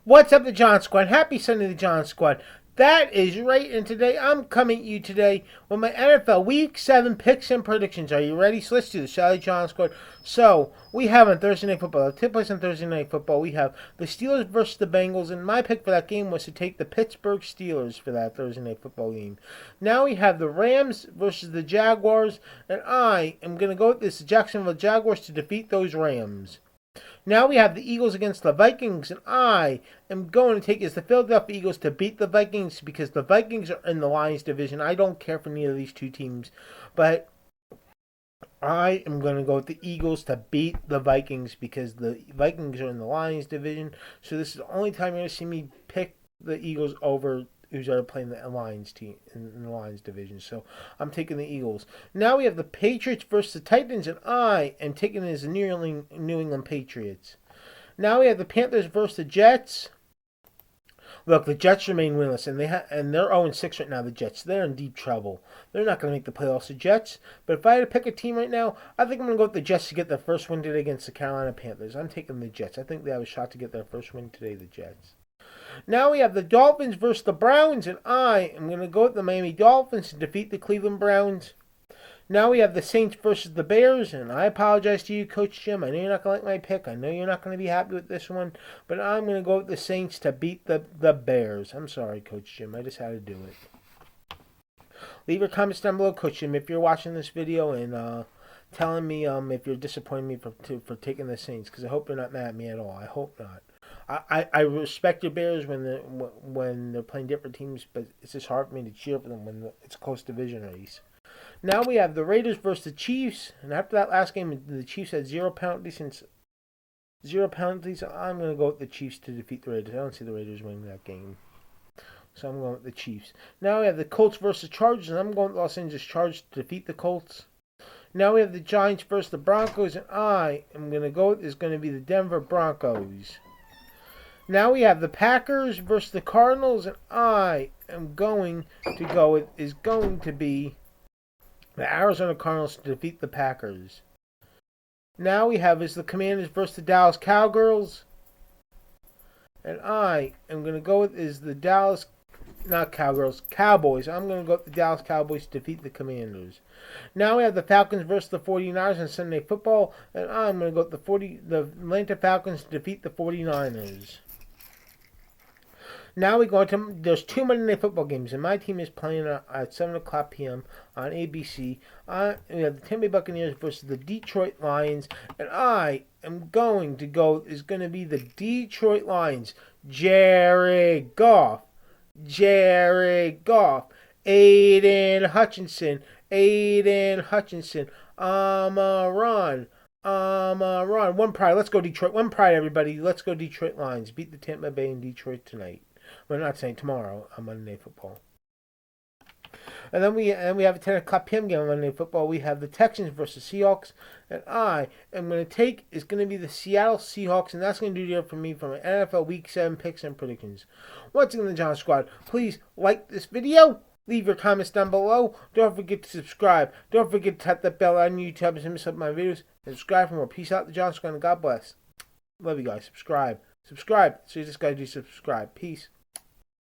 What's up, the John Squad? Happy Sunday, the John Squad. That is right, and today I'm coming at you today with my NFL Week 7 picks and predictions. Are you ready? So let's do this, shall we, John Squad? So, we have on Thursday Night Football, take place on Thursday Night Football, we have the Steelers versus the Bengals, and my pick for that game was to take the Pittsburgh Steelers for that Thursday Night Football game. Now we have the Rams versus the Jaguars, and I am going to go with this Jacksonville Jaguars to defeat those Rams. Now we have the Eagles against the Vikings, and I am going to take is the Philadelphia Eagles to beat the Vikings because the Vikings are in the Lions division. I don't care for neither of these two teams, but I am going to go with the Eagles to beat the Vikings because the Vikings are in the Lions division. So this is the only time you're going to see me pick the Eagles over who's are playing the Lions team in the Lions division. So I'm taking the Eagles. Now we have the Patriots versus the Titans, and I am taking it as the New England Patriots. Now we have the Panthers versus the Jets. Look, the Jets remain winless, and they're 0-6 right now. The Jets, they're in deep trouble. They're not going to make the playoffs. The Jets, but if I had to pick a team right now, I think I'm going to go with the Jets to get their first win today against the Carolina Panthers. I'm taking the Jets. I think they have a shot to get their first win today. The Jets. Now we have the Dolphins versus the Browns, and I am going to go with the Miami Dolphins to defeat the Cleveland Browns. Now we have the Saints versus the Bears, and I apologize to you, Coach Jim. I know you're not going to like my pick. I know you're not going to be happy with this one, but I'm going to go with the Saints to beat the Bears. I'm sorry, Coach Jim. I just had to do it. Leave your comments down below, Coach Jim, if you're watching this video, and telling me if you're disappointing me for taking the Saints, because I hope you're not mad at me at all. I hope not. I respect your Bears when they're playing different teams, but it's just hard for me to cheer for them when it's a close division race. Now we have the Raiders versus the Chiefs, and after that last game, the Chiefs had zero penalties. I'm going to go with the Chiefs to defeat the Raiders. I don't see the Raiders winning that game, so I'm going with the Chiefs. Now we have the Colts versus Chargers, and I'm going with Los Angeles Chargers to defeat the Colts. Now we have the Giants versus the Broncos, and I am going to go with is going to be the Denver Broncos. Now we have the Packers versus the Cardinals, and I am going to go with is going to be the Arizona Cardinals to defeat the Packers. Now we have is the Commanders versus the Dallas Cowgirls, and I am going to go with is the Cowboys. I'm going to go with the Dallas Cowboys to defeat the Commanders. Now we have the Falcons versus the 49ers on Sunday Football, and I'm going to go with the Atlanta Falcons to defeat the 49ers. Now we go to there's two Monday Night Football games, and my team is playing at 7 o'clock p.m. on ABC. We have the Tampa Bay Buccaneers versus the Detroit Lions, and I am going to go is going to be the Detroit Lions. Jared Goff, Aiden Hutchinson, Run. One pride. Let's go Detroit. One pride, everybody. Let's go Detroit Lions. Beat the Tampa Bay and Detroit tonight. Well, not tonight. Tomorrow on Monday Night Football. And then we have a 10 o'clock p.m. game on Monday Night Football. We have the Texans versus Seahawks. And I am going to take is going to be the Seattle Seahawks. And that's going to do it for me for my NFL Week 7 picks and predictions. Once again, the John Squad, please like this video. Leave your comments down below. Don't forget to subscribe. Don't forget to tap that bell on YouTube to miss up my videos. And subscribe for more. Peace out, the John Squad, and God bless. Love you guys. Subscribe. So you just got to do subscribe. Peace.